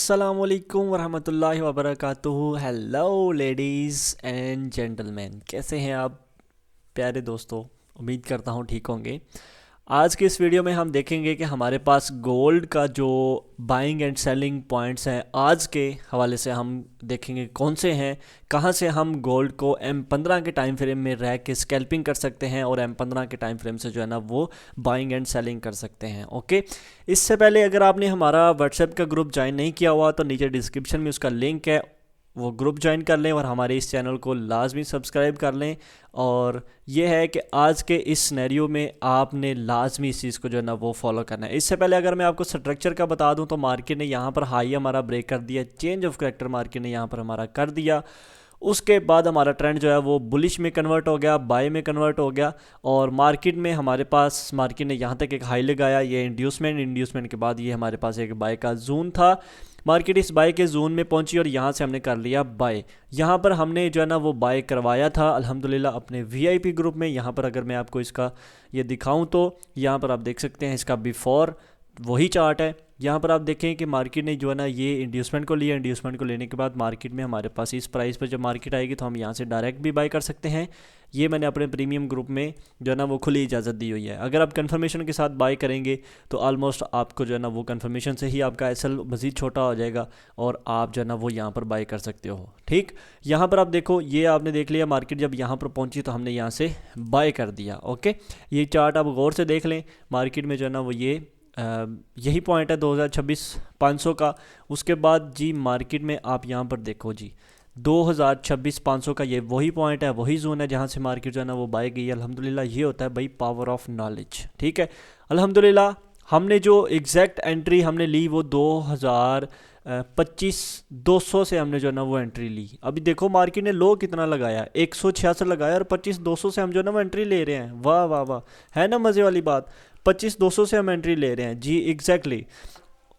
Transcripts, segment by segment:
अस्सलामुअलैकुम वरहमतुल्लाहि वबरकातुहू। Hello ladies and gentleman, कैसे हैं आप प्यारे दोस्तों। उम्मीद करता हूँ ठीक होंगे। आज के इस वीडियो में हम देखेंगे कि हमारे पास गोल्ड का जो बाइंग एंड सेलिंग पॉइंट्स हैं आज के हवाले से हम देखेंगे कौन से हैं, कहाँ से हम गोल्ड को M15 के टाइम फ्रेम में रह के स्कैल्पिंग कर सकते हैं और M15 के टाइम फ्रेम से जो है ना वो बाइंग एंड सेलिंग कर सकते हैं। ओके, इससे पहले अगर आपने हमारा व्हाट्सएप का ग्रुप ज्वाइन नहीं किया हुआ तो नीचे डिस्क्रिप्शन में उसका लिंक है, वो ग्रुप ज्वाइन कर लें और हमारे इस चैनल को लाजमी सब्सक्राइब कर लें। और ये है कि आज के इस सिनेरियो में आपने लाजमी इस चीज़ को जो है ना वो फॉलो करना है। इससे पहले अगर मैं आपको स्ट्रक्चर का बता दूं तो मार्केट ने यहाँ पर हाई हमारा ब्रेक कर दिया, चेंज ऑफ करेक्टर मार्केट ने यहाँ पर हमारा कर दिया। उसके बाद हमारा ट्रेंड जो है वो बुलिश में कन्वर्ट हो गया, बाय में कन्वर्ट हो गया और मार्केट में हमारे पास मार्केट ने यहाँ तक एक हाई लगाया, ये इंड्यूसमेंट के बाद ये हमारे पास एक बाय का जोन था। मार्केट इस बाय के जोन में पहुंची और यहाँ से हमने कर लिया बाय। यहाँ पर हमने जो है ना वो बाय करवाया था अल्हम्दुलिल्लाह अपने वीआईपी ग्रुप में। यहाँ पर अगर मैं आपको इसका ये दिखाऊं तो यहाँ पर आप देख सकते हैं इसका बिफोर वही चार्ट है। यहाँ पर आप देखें कि मार्केट ने जो है ना ये इंड्यूसमेंट को लिया, इंड्यूसमेंट को लेने के बाद मार्केट में हमारे पास इस प्राइस पर जब मार्केट आएगी तो हम यहाँ से डायरेक्ट भी बाय कर सकते हैं। ये मैंने अपने प्रीमियम ग्रुप में जो है ना वो खुली इजाज़त दी हुई है। अगर आप कंफर्मेशन के साथ बाय करेंगे तो ऑलमोस्ट आपको जो है ना वो कंफर्मेशन से ही आपका एसएल मज़ीद छोटा हो जाएगा और आप जो है ना वो यहाँ पर बाय कर सकते हो। ठीक, यहाँ पर आप देखो, ये आपने देख लिया मार्केट जब यहाँ पर पहुँची तो हमने यहाँ से बाय कर दिया। ओके, ये चार्ट आप गौर से देख लें, मार्केट में जो है ना वो ये यही पॉइंट है 2026 500 का। उसके बाद जी मार्केट में आप यहाँ पर देखो जी 2026 500 का ये वही पॉइंट है, वही जोन है जहाँ से मार्केट जो है ना वो बाय गई है। अल्हम्दुलिल्लाह ये होता है भाई पावर ऑफ नॉलेज। ठीक है, अल्हम्दुलिल्लाह हमने जो एग्जैक्ट एंट्री हमने ली वो 2025 200 से हमने जो है ना वो एंट्री ली। अभी देखो मार्केट ने लो कितना लगाया, 166 लगाया और 25 200 से हम जो है ना वो एंट्री ले रहे हैं। वाह वाह वाह, है ना मज़े वाली बात। 25 200 से हम एंट्री ले रहे हैं जी एग्जैक्टली।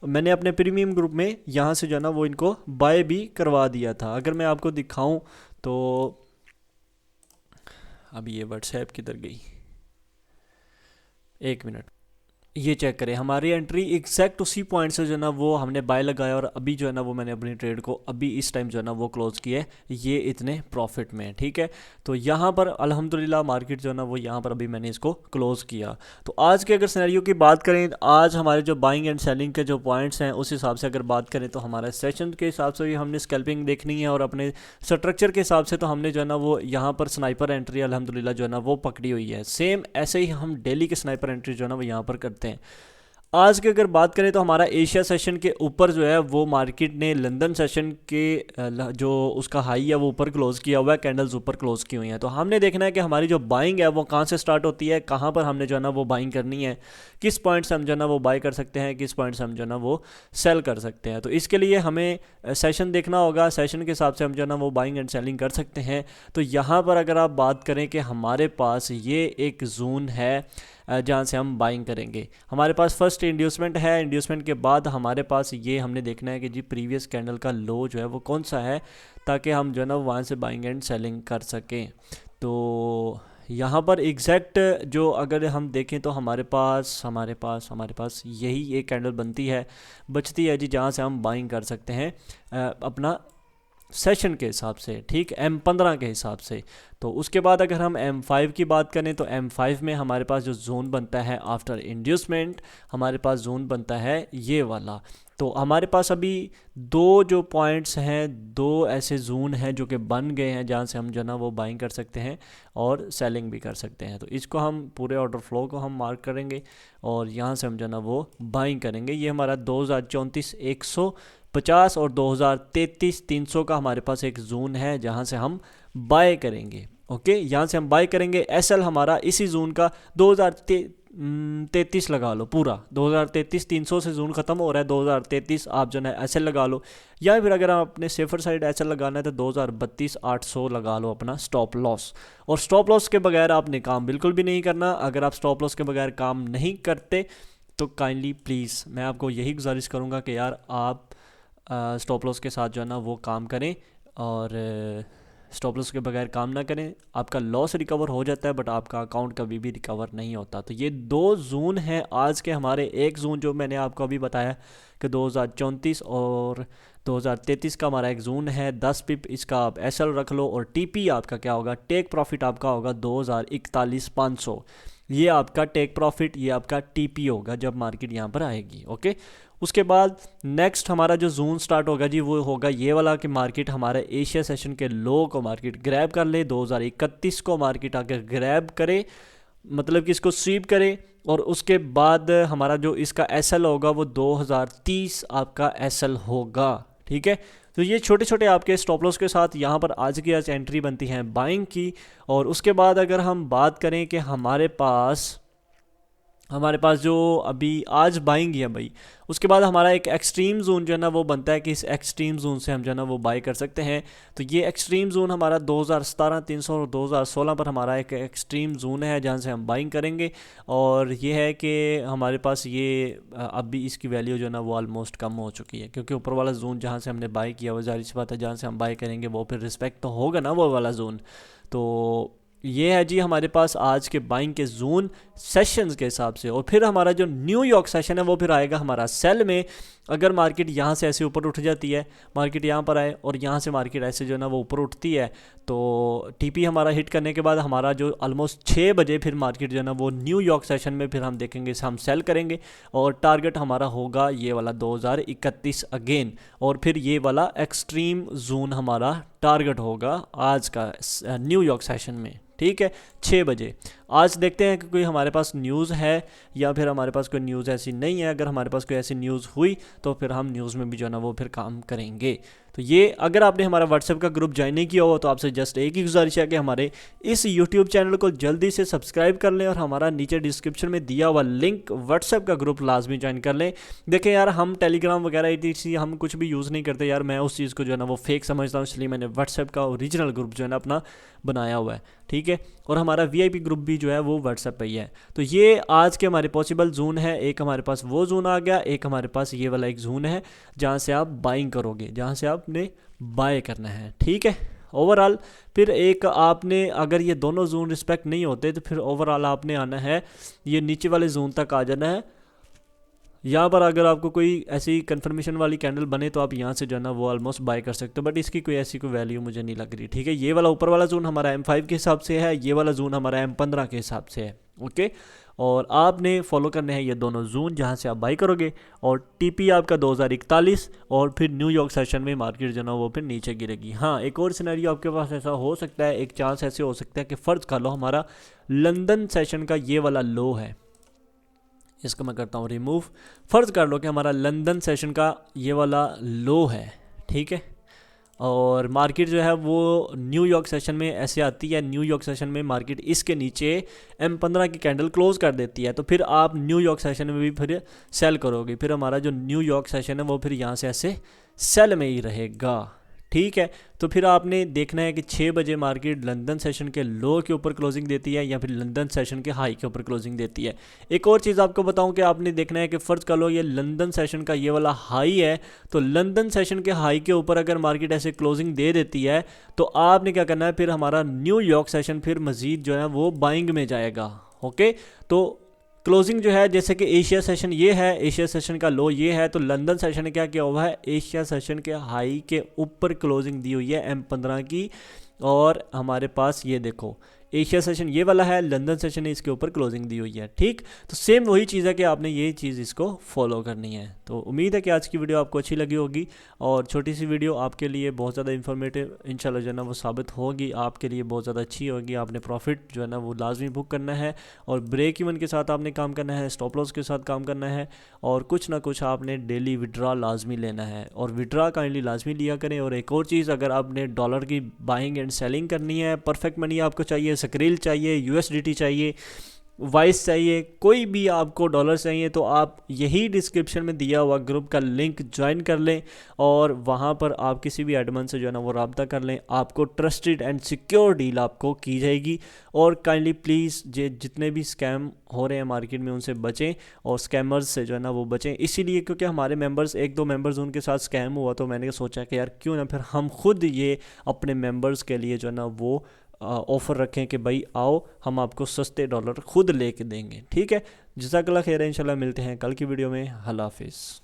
मैंने अपने प्रीमियम ग्रुप में यहाँ से जो है ना वो इनको बाय भी करवा दिया था। अगर मैं आपको दिखाऊं तो अभी ये व्हाट्सएप किधर गई, एक मिनट, ये चेक करें हमारी एंट्री एग्जैक्ट उसी पॉइंट से जो है ना वो हमने बाय लगाया और अभी जो है ना वो मैंने अपनी ट्रेड को अभी इस टाइम जो है ना वो क्लोज किया है, ये इतने प्रॉफिट में। ठीक है, तो यहाँ पर अल्हम्दुलिल्लाह मार्केट जो है ना वो यहाँ पर अभी मैंने इसको क्लोज किया। तो आज के अगर सिनेरियो की बात करें, आज हमारे जो बाइंग एंड सेलिंग के जो पॉइंट्स हैं उस हिसाब से अगर बात करें तो हमारा सेशन के हिसाब से भी हमने स्कैल्पिंग देखनी है और अपने स्ट्रक्चर के हिसाब से तो हमने जो है ना वो यहाँ पर स्नाइपर एंट्री अल्हम्दुलिल्लाह जो है ना वो पकड़ी हुई है। सेम ऐसे ही हम डेली के स्नाइपर एंट्री जो है ना वो यहाँ पर करते हैं। आज की अगर बात करें तो हमारा एशिया सेशन के ऊपर जो है वो मार्केट ने लंदन सेशन के जो उसका हाई है वो ऊपर क्लोज किया हुआ है, कैंडल्स ऊपर क्लोज की हुई हैं। तो हमने देखना है कि हमारी जो बाइंग है वो कहाँ से स्टार्ट होती है, कहाँ पर हमने जो है ना वो बाइंग करनी है, किस पॉइंट से हम जो है ना वो बाय कर सकते हैं, किस पॉइंट से हम जो है ना वो सेल कर सकते हैं। तो इसके लिए हमें सेशन देखना होगा, सेशन के हिसाब से हम जो है ना वो बाइंग एंड सेलिंग कर सकते हैं। तो यहाँ पर अगर आप बात करें कि हमारे पास ये एक जोन है जहाँ से हम बाइंग करेंगे, हमारे पास फर्स्ट इंड्यूसमेंट है, इंड्यूसमेंट के बाद हमारे पास ये हमने देखना है कि जी प्रीवियस कैंडल का लो जो है वो कौन सा है, ताकि हम जो है ना वहाँ से बाइंग एंड सेलिंग कर सकें। तो यहाँ पर एग्जैक्ट जो अगर हम देखें तो हमारे पास यही एक कैंडल बनती है, बचती है जी, जहाँ से हम बाइंग कर सकते हैं अपना सेशन के हिसाब से। ठीक, M15 के हिसाब से। तो उसके बाद अगर हम M5 की बात करें तो M5 में हमारे पास जो जोन बनता है आफ्टर इंड्यूसमेंट, हमारे पास जोन बनता है ये वाला। तो हमारे पास अभी दो जो पॉइंट्स हैं, दो ऐसे जोन हैं जो कि बन गए हैं जहाँ से हम जो ना वो बाइंग कर सकते हैं और सेलिंग भी कर सकते हैं। तो इसको हम पूरे ऑर्डर फ्लो को हम मार्क करेंगे और यहाँ से हम जो ना वो बाइंग करेंगे। ये हमारा 2034 150 और 2033 300 का हमारे पास एक जोन है जहाँ से हम बाय करेंगे। ओके, यहाँ से हम बाय करेंगे। एसएल हमारा इसी जोन का 2033 लगा लो, पूरा 2033 300 से जोन ख़त्म हो रहा है, 2033 आप जो है एसएल लगा लो, या फिर अगर आप अपने सेफर साइड एसएल लगाना है तो 2032 800 लगा लो अपना स्टॉप लॉस। और स्टॉप लॉस के बगैर आपने काम बिल्कुल भी नहीं करना। अगर आप स्टॉप लॉस के बगैर काम नहीं करते तो काइंडली प्लीज़ मैं आपको यही गुजारिश करूँगा कि यार आप स्टॉप लॉस के साथ जो है ना वो काम करें और स्टॉप लॉस के बगैर काम ना करें। आपका लॉस रिकवर हो जाता है बट आपका अकाउंट कभी भी रिकवर नहीं होता। तो ये 2 जून हैं आज के हमारे। एक जून जो मैंने आपको अभी बताया कि 2034 और 2033 का हमारा एक जून है। 10 पिप इसका आप एसएल रख लो और टीपी आपका क्या होगा, टेक प्रॉफिट आपका होगा 2041,500। ये आपका टेक प्रॉफिट, ये आपका टीपी होगा जब मार्केट यहाँ पर आएगी। ओके, उसके बाद नेक्स्ट हमारा जो जून स्टार्ट होगा जी वो होगा ये वाला कि मार्केट हमारे एशिया सेशन के लो को मार्केट ग्रैब कर ले। 2031 को मार्केट आकर ग्रैब करे, मतलब कि इसको स्वीप करे। और उसके बाद हमारा जो इसका एसएल होगा वो 2030 आपका एसएल होगा। ठीक है, तो ये छोटे छोटे आपके स्टॉप लॉस के साथ यहाँ पर आज की आज एंट्री बनती है बाइंग की। और उसके बाद अगर हम बात करें कि हमारे पास जो अभी आज बाइंग है भाई, उसके बाद हमारा एक एक्सट्रीम जोन जो है ना वो बनता है कि इस एक्सट्रीम जोन से हम जो है ना वो बाई कर सकते हैं। तो ये एक्सट्रीम जोन हमारा 2017, 300 और 2016 पर हमारा एक एक्सट्रीम जोन है जहाँ से हम बाइंग करेंगे। और ये है कि हमारे पास ये अभी इसकी वैल्यू जो है ना वो ऑलमोस्ट कम हो चुकी है, क्योंकि ऊपर वाला जोन जहाँ से हमने बाई किया वो जाहिर सी बात है जहाँ से हम बाई करेंगे वो फिर रिस्पेक्ट तो होगा ना वो वाला जोन। तो ये है जी हमारे पास आज के बाइंग के जोन सेशंस के हिसाब से। और फिर हमारा जो न्यूयॉर्क सेशन है वो फिर आएगा हमारा सेल में। अगर मार्केट यहाँ से ऐसे ऊपर उठ जाती है, मार्केट यहाँ पर आए और यहाँ से मार्केट ऐसे जो है ना वो ऊपर उठती है, तो टीपी हमारा हिट करने के बाद हमारा जो ऑलमोस्ट 6 बजे फिर मार्केट जो है ना वो न्यूयॉर्क सेशन में फिर हम देखेंगे, हम सेल करेंगे। और टारगेट हमारा होगा ये वाला 2031 अगेन। और फिर ये वाला एक्सट्रीम जोन हमारा टारगेट होगा आज का न्यूयॉर्क सेशन में। ठीक है, 6 बजे। आज देखते हैं कि कोई हमारे पास न्यूज़ है या फिर हमारे पास कोई न्यूज़ ऐसी नहीं है। अगर हमारे पास कोई ऐसी न्यूज़ हुई तो फिर हम न्यूज़ में भी जो है ना वो फिर काम करेंगे। तो ये अगर आपने हमारा व्हाट्सएप का ग्रुप ज्वाइन नहीं किया हो तो आपसे जस्ट एक ही गुजारिश है कि हमारे इस यूट्यूब चैनल को जल्दी से सब्सक्राइब कर लें और हमारा नीचे डिस्क्रिप्शन में दिया हुआ लिंक व्हाट्सएप का ग्रुप लाजमी ज्वाइन कर लें। देखें यार, हम टेलीग्राम वगैरह etc हम कुछ भी यूज़ नहीं करते यार। मैं उस चीज़ को जो है ना वो फेक समझता हूँ, इसलिए मैंने व्हाट्सएप का ओरिजिनल ग्रुप जो है ना अपना बनाया हुआ है। ठीक है, और हमारा VIP ग्रुप भी जो है वो व्हाट्सएप पे ही है। तो ये आज के हमारे पॉसिबल जोन है। एक हमारे पास वो जोन आ गया, एक हमारे पास ये वाला एक जोन है जहाँ से आप बाइंग करोगे, जहाँ से आपने बाय करना है। ठीक है, ओवरऑल फिर एक आपने अगर ये दोनों जोन रिस्पेक्ट नहीं होते तो फिर ओवरऑल आपने आना है ये नीचे वाले जोन तक आ जाना है। यहाँ पर अगर आपको कोई ऐसी कंफर्मेशन वाली कैंडल बने तो आप यहाँ से जो है ना वो ऑलमोस्ट बाय कर सकते हो, बट इसकी कोई ऐसी कोई वैल्यू मुझे नहीं लग रही। ठीक है, ये वाला ऊपर वाला जोन हमारा M5 के हिसाब से है, ये वाला जोन हमारा M15 के हिसाब से है। ओके, और आपने फॉलो करने हैं ये दोनों जोन जहाँ से आप बाई करोगे। और टीपी आपका 2041 और फिर न्यूयॉर्क सेशन में मार्केट जो ना वो फिर नीचे गिरेगी। हाँ, एक और सिनेरियो आपके पास ऐसा हो सकता है, एक चांस ऐसे हो सकता है कि फ़र्ज़ कर लो हमारा लंदन सेशन का ये वाला लो है, इसको मैं करता हूँ रिमूव। फ़र्ज़ कर लो कि हमारा लंदन सेशन का ये वाला लो है। ठीक है, और मार्केट जो है वो न्यूयॉर्क सेशन में ऐसे आती है, न्यूयॉर्क सेशन में मार्केट इसके नीचे M15 की कैंडल क्लोज कर देती है, तो फिर आप न्यूयॉर्क सेशन में भी फिर सेल करोगे। फिर हमारा जो न्यूयॉर्क सेशन है वो फिर यहाँ से ऐसे सेल में ही रहेगा। ठीक है, तो फिर आपने देखना है कि 6 बजे मार्केट लंदन सेशन के लो के ऊपर क्लोजिंग देती है या फिर लंदन सेशन के हाई के ऊपर क्लोजिंग देती है। एक और चीज़ आपको बताऊं कि आपने देखना है कि फ़र्ज़ कर लो ये लंदन सेशन का ये वाला हाई है, तो लंदन सेशन के हाई के ऊपर अगर मार्केट ऐसे क्लोजिंग दे देती है तो आपने क्या करना है, फिर हमारा न्यूयॉर्क सेशन फिर मज़ीद जो है वो बाइंग में जाएगा। ओके, तो क्लोजिंग जो है जैसे कि एशिया सेशन ये है, एशिया सेशन का लो ये है, तो लंदन सेशन ने क्या किया हुआ है, एशिया सेशन के हाई के ऊपर क्लोजिंग दी हुई है M15 की। और हमारे पास ये देखो एशिया सेशन ये वाला है, लंदन सेशन ने इसके ऊपर क्लोजिंग दी हुई है। ठीक, तो सेम वही चीज़ है कि आपने ये चीज़ इसको फॉलो करनी है। तो उम्मीद है कि आज की वीडियो आपको अच्छी लगी होगी और छोटी सी वीडियो आपके लिए बहुत ज़्यादा इन्फॉर्मेटिव इंशाल्लाह जो है ना वो साबित होगी, आपके लिए बहुत ज़्यादा अच्छी होगी। आपने प्रॉफिट जो है ना वो लाजमी बुक करना है और ब्रेक इवन के साथ आपने काम करना है, स्टॉप लॉस के साथ काम करना है और कुछ ना कुछ आपने डेली विड्रा लाजमी लेना है और विड्रा काइंडली लाजमी लिया करें। और एक और चीज़, अगर आपने डॉलर की बाइंग एंड सेलिंग करनी है, परफेक्ट मनी आपको चाहिए, सक्रिल चाहिए, USDT चाहिए, वाइस चाहिए, कोई भी आपको डॉलर चाहिए, तो आप यही डिस्क्रिप्शन में दिया हुआ ग्रुप का लिंक ज्वाइन कर लें और वहाँ पर आप किसी भी एडमन से जो है ना वो रब्ता कर लें। आपको ट्रस्टेड एंड सिक्योर डील आपको की जाएगी। और काइंडली प्लीज़ जितने भी स्कैम हो रहे हैं मार्केट में उनसे बचें और स्कैमर्स से जो है ना वो बचें। इसीलिए क्योंकि हमारे मेंबर्स, एक दो मेंबर्स उनके साथ स्कैम हुआ, तो मैंने सोचा कि यार क्यों ना फिर हम खुद ये अपने मेंबर्स के लिए जो है ना वो ऑफ़र रखें कि भाई आओ हम आपको सस्ते डॉलर खुद लेके देंगे। ठीक है, जज़ाकल्लाह खैर, इंशाल्लाह मिलते हैं कल की वीडियो में। अल्लाह हाफिज़।